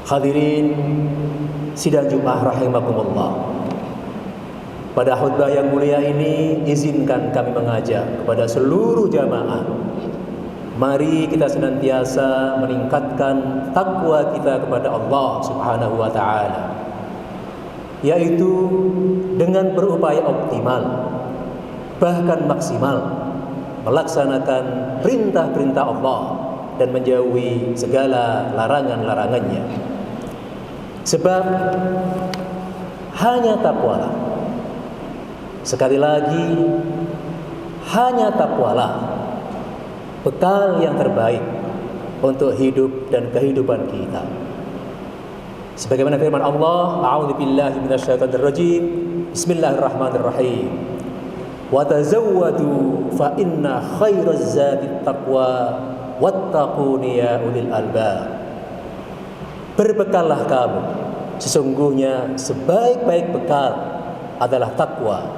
Hadirin sidang Jumat rahimakumullah. Pada khutbah yang mulia ini, izinkan kami mengajak kepada seluruh jamaah, mari kita senantiasa meningkatkan takwa kita kepada Allah Subhanahu wa taala, yaitu dengan berupaya optimal bahkan maksimal melaksanakan perintah-perintah Allah dan menjauhi segala larangan-larangannya. Sebab hanya takwalah, sekali lagi, hanya takwalah bekal yang terbaik untuk hidup dan kehidupan kita. Sebagaimana firman Allah, a'udzubillahi minasyaitonirrajim, bismillahirrahmanirrahim, wa tazawwadu fa inna khairaz zadit taqwa wattaquni ya ulil albab. Berbekallah kamu, sesungguhnya sebaik-baik bekal adalah takwa,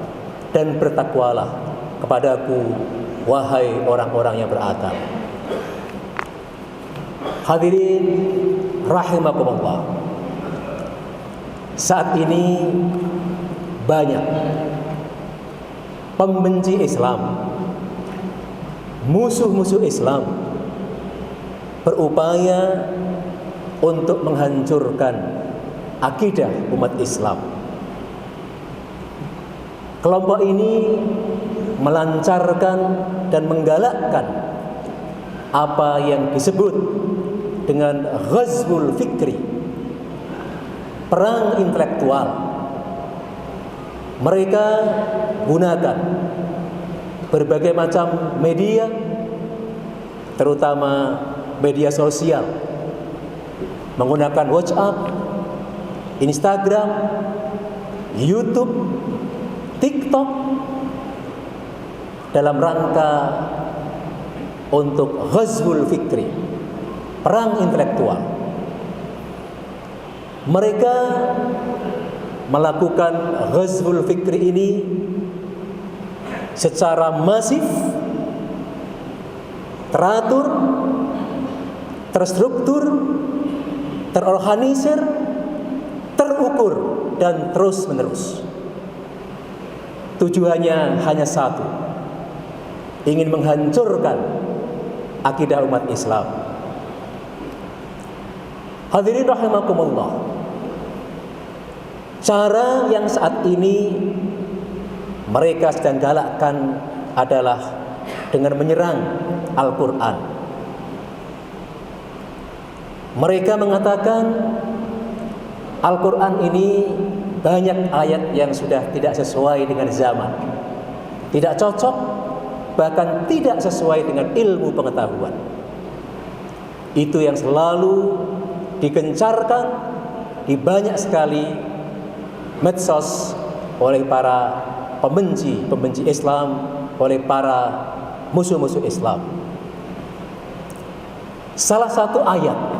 dan bertakwalah kepadaku wahai orang-orang yang berakal. Hadirin rahimakumullah, saat ini banyak pembenci Islam, musuh-musuh Islam berupaya untuk menghancurkan akidah umat Islam. Kelompok ini melancarkan dan menggalakkan apa yang disebut dengan ghazwul fikri, perang intelektual. Mereka gunakan berbagai macam media, terutama media sosial, menggunakan WhatsApp, Instagram, YouTube, TikTok dalam rangka untuk ghazwul fikri, perang intelektual. Mereka melakukan ghazwul fikri ini secara masif, teratur, terstruktur, terorganisir, terukur, dan terus-menerus. Tujuannya hanya satu, ingin menghancurkan akidah umat Islam. Hadirin rahimakumullah, cara yang saat ini mereka sedang galakkan adalah dengan menyerang Al-Quran. Mereka mengatakan Al-Quran ini banyak ayat yang sudah tidak sesuai dengan zaman, tidak cocok, bahkan tidak sesuai dengan ilmu pengetahuan. Itu yang selalu digencarkan di banyak sekali medsos oleh para pembenci Islam, oleh para musuh-musuh Islam. Salah satu ayat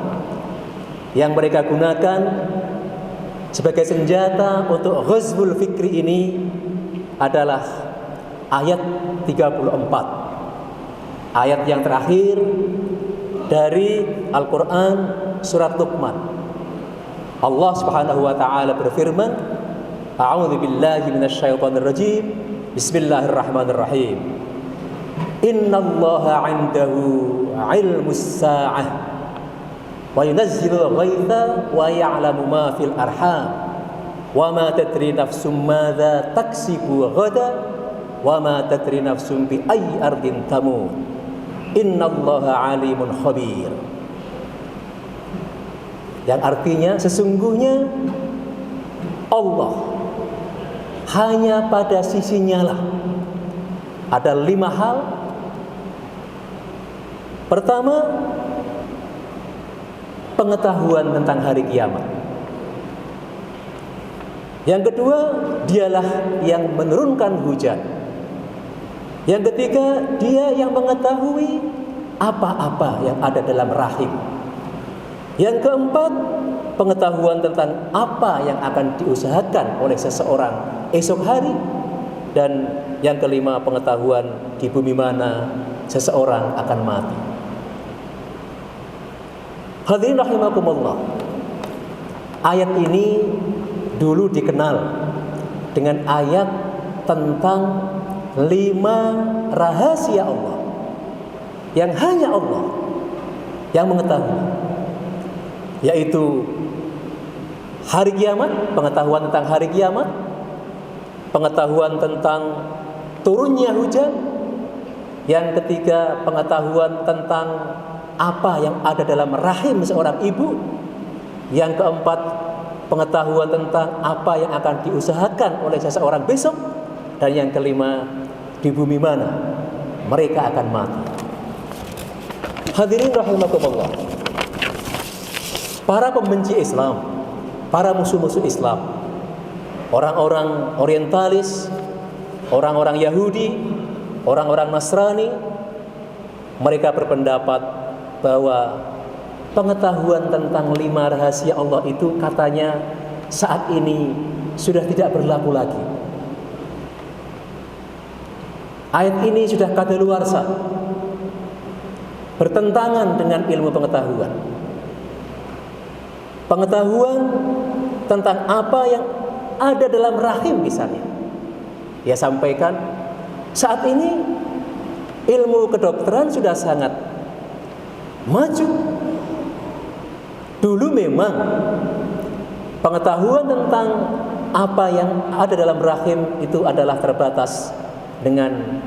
yang mereka gunakan sebagai senjata untuk ghazwul fikri ini adalah ayat 34, ayat yang terakhir dari Al-Quran surat Luqman. Allah Subhanahu wa taala berfirman, a'udzubillahi minasyaitonirrajim, bismillahirrahmanirrahim, innallaha 'indahu 'ilmus sa'ah wa yunazzilul ghaitha wa ya'lamu ma fil arham wa ma tadri nafsum madza taksibu ghada wa ma tadri nafsum bi ayyi ardin tamut innallaha alimun khabir. Yang artinya sesungguhnya Allah hanya pada sisinya lah ada 5 hal. Pertama, pengetahuan tentang hari kiamat. Yang kedua, dialah yang menurunkan hujan. Yang ketiga, dia yang mengetahui apa-apa yang ada dalam rahim. Yang keempat, pengetahuan tentang apa yang akan diusahakan oleh seseorang esok hari. Dan yang kelima, pengetahuan di bumi mana seseorang akan mati. Hadirin rahimakumullah, Ayat ini dulu dikenal dengan ayat tentang 5 rahasia Allah yang hanya Allah yang mengetahui, yaitu hari kiamat, pengetahuan tentang hari kiamat, pengetahuan tentang turunnya hujan, yang ketiga pengetahuan tentang apa yang ada dalam rahim seorang ibu, yang keempat pengetahuan tentang apa yang akan diusahakan oleh seseorang besok, dan yang kelima di bumi mana mereka akan mati. Hadirin rahimakumullah, para pembenci Islam, para musuh-musuh Islam, orang-orang orientalis, orang-orang Yahudi, orang-orang Nasrani, mereka berpendapat bahwa pengetahuan tentang 5 rahasia Allah itu katanya saat ini sudah tidak berlaku lagi. Ayat ini sudah kadaluarsa, bertentangan dengan ilmu pengetahuan. Pengetahuan tentang apa yang ada dalam rahim misalnya. Dia sampaikan saat ini ilmu kedokteran sudah sangat maju. Dulu memang pengetahuan tentang apa yang ada dalam rahim itu adalah terbatas dengan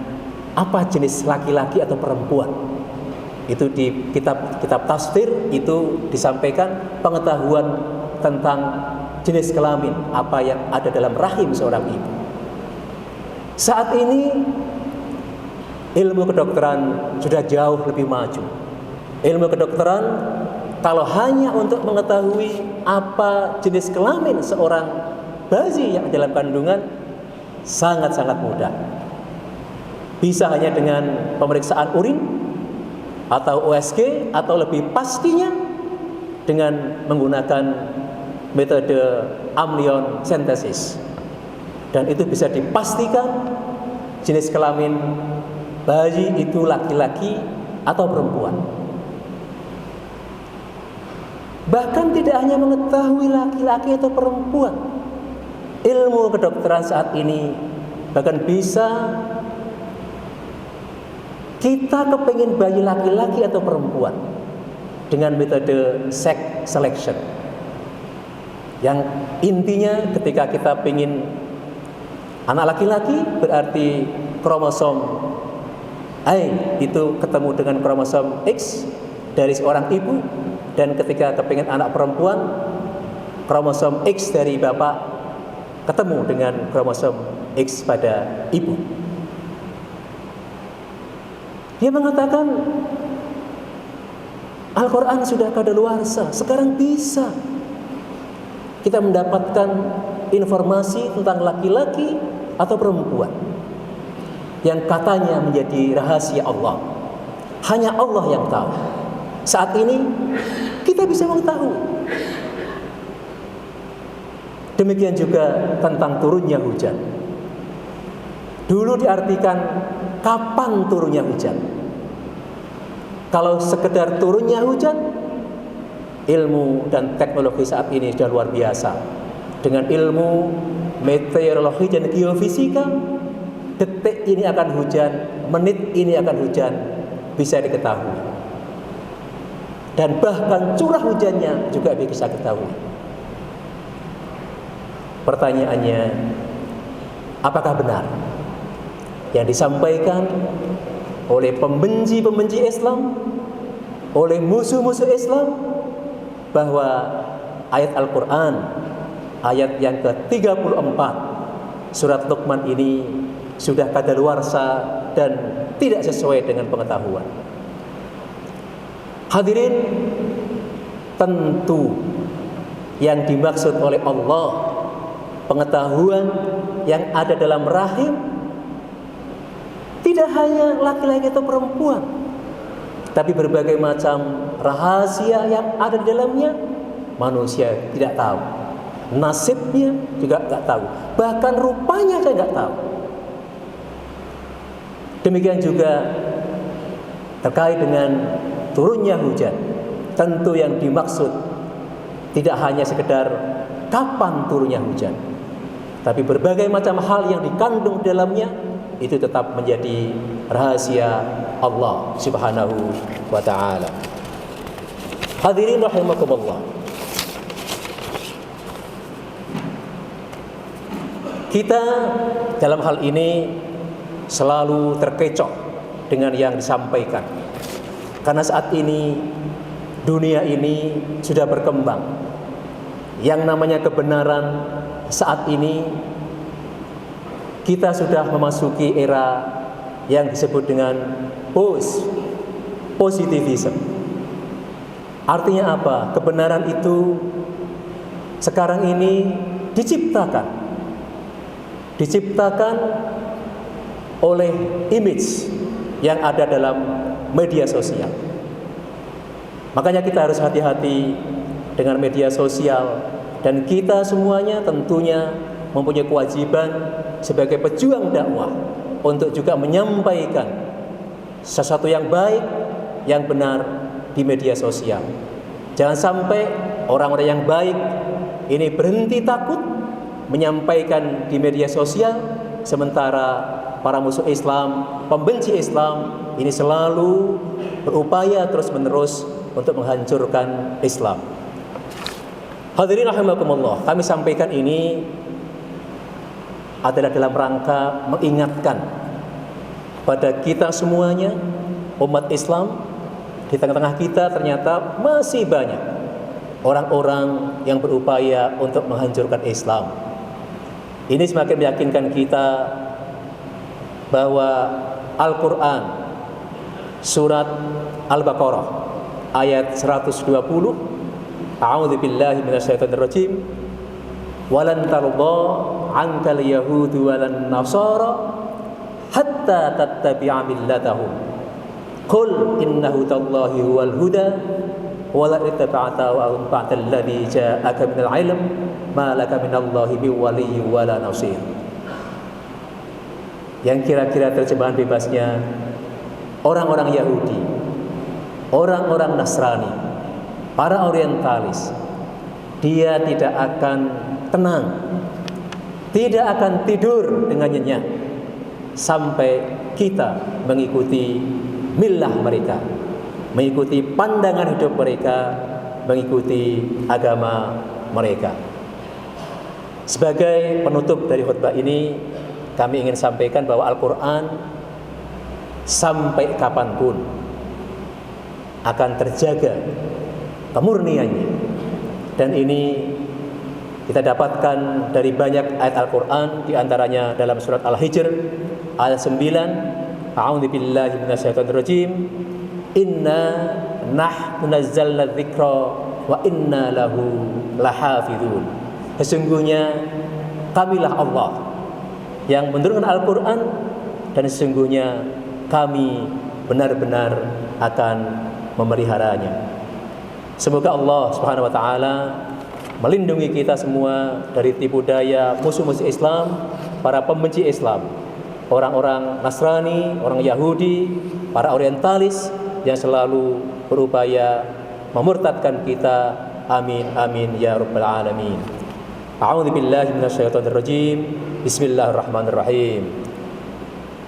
apa jenis laki-laki atau perempuan. Itu di kitab tafsir itu disampaikan pengetahuan tentang jenis kelamin, apa yang ada dalam rahim seorang ibu. Saat ini ilmu kedokteran sudah jauh lebih maju. Ilmu kedokteran kalau hanya untuk mengetahui apa jenis kelamin seorang bayi yang dalam kandungan sangat-sangat mudah. Bisa hanya dengan pemeriksaan urin atau USG, atau lebih pastinya dengan menggunakan metode amnion sintesis. Dan itu bisa dipastikan jenis kelamin bayi itu laki-laki atau perempuan. Bahkan tidak hanya mengetahui laki-laki atau perempuan, ilmu kedokteran saat ini bahkan bisa kita kepingin bayi laki-laki atau perempuan dengan metode sex selection, yang intinya ketika kita ingin anak laki-laki berarti kromosom Y itu ketemu dengan kromosom X dari seorang ibu, dan ketika kepingin anak perempuan kromosom X dari bapak ketemu dengan kromosom X pada ibu. Dia mengatakan Al-Quran sudah kadaluarsa, sekarang bisa kita mendapatkan informasi tentang laki-laki atau perempuan yang katanya menjadi rahasia Allah. Hanya Allah yang tahu. Saat ini kita bisa mengetahui. Demikian juga tentang turunnya hujan. Dulu diartikan kapan turunnya hujan. Kalau sekedar turunnya hujan, ilmu dan teknologi saat ini sudah luar biasa. Dengan ilmu meteorologi dan geofisika, detik ini akan hujan, menit ini akan hujan, bisa diketahui. Dan bahkan curah hujannya juga bisa diketahui. Pertanyaannya, apakah benar yang disampaikan oleh pembenci-pembenci Islam, oleh musuh-musuh Islam, bahwa ayat Al-Quran, ayat yang ke-34 surat Luqman ini sudah kadaluarsa dan tidak sesuai dengan pengetahuan? Hadirin, tentu yang dimaksud oleh Allah pengetahuan yang ada dalam rahim tidak hanya laki-laki atau perempuan, tapi berbagai macam rahasia yang ada di dalamnya manusia tidak tahu, nasibnya juga tidak tahu, bahkan rupanya saya tidak tahu. Demikian juga terkait dengan turunnya hujan, tentu yang dimaksud tidak hanya sekedar kapan turunnya hujan, tapi berbagai macam hal yang dikandung dalamnya itu tetap menjadi rahasia Allah Subhanahu wa ta'ala. Hadirin rahimakumullah, kita dalam hal ini selalu terkecoh dengan yang disampaikan, karena saat ini dunia ini sudah berkembang. Yang namanya kebenaran saat ini, kita sudah memasuki era yang disebut dengan positivism. Artinya apa? Kebenaran itu sekarang ini diciptakan oleh image yang ada dalam media sosial. Makanya kita harus hati-hati dengan media sosial, dan kita semuanya tentunya mempunyai kewajiban sebagai pejuang dakwah untuk juga menyampaikan sesuatu yang baik, yang benar di media sosial. Jangan sampai orang-orang yang baik ini berhenti takut menyampaikan di media sosial, sementara para musuh Islam, pembenci Islam ini selalu berupaya terus-menerus untuk menghancurkan Islam. Hadirin rahimakumullah, kami sampaikan ini adalah dalam rangka mengingatkan pada kita semuanya, umat Islam. Di tengah-tengah kita ternyata masih banyak orang-orang yang berupaya untuk menghancurkan Islam. Ini semakin meyakinkan kita bahwa Al-Quran surat Al-Baqarah ayat 120, A'udzu billahi minasyaitonir rajim. Walan tarda 'ankal yahudu walan nasara hatta tattabi'a millatahum. Qul inna hudallahi huwal huda wa la ittaba'ta wa ba'dal ladzi ja'aka minal 'ilm ma laka minallahi biwaliyyin wala nasir. Yang kira-kira terjemahan bebasnya, orang-orang Yahudi, orang-orang Nasrani, para orientalis, dia tidak akan tenang, tidak akan tidur dengan nyenyak sampai kita mengikuti millah mereka, mengikuti pandangan hidup mereka, mengikuti agama mereka. Sebagai penutup dari khutbah ini, kami ingin sampaikan bahwa Al-Quran sampai kapanpun akan terjaga kemurniannya, dan ini kita dapatkan dari banyak ayat Al-Quran, diantaranya dalam surat Al-Hijr ayat 9, A'udzu billahi minasyaitonir rajim, inna nahnu nazzalna dzikra wa inna lahu lahafizun. Sesungguhnya kamilah Allah yang menurunkan Al-Quran, dan sesungguhnya kami benar-benar akan memeliharanya. Semoga Allah Subhanahu wa ta'ala melindungi kita semua dari tipu daya musuh-musuh Islam, para pembenci Islam, orang-orang Nasrani, orang Yahudi, para orientalis yang selalu berupaya memurtadkan kita. Amin amin ya rabbal alamin. A'udzu billahi minasyaitonir rajim. Bismillahirrahmanirrahim.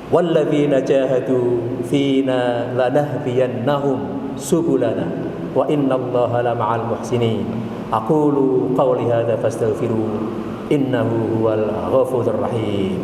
Walladzina jahadu fina lanahdiyannahum subulana wa innallaha lama'al muhsinin. Aqulu qawli hadza fastaghfiru innahu huwal ghafurur rahim.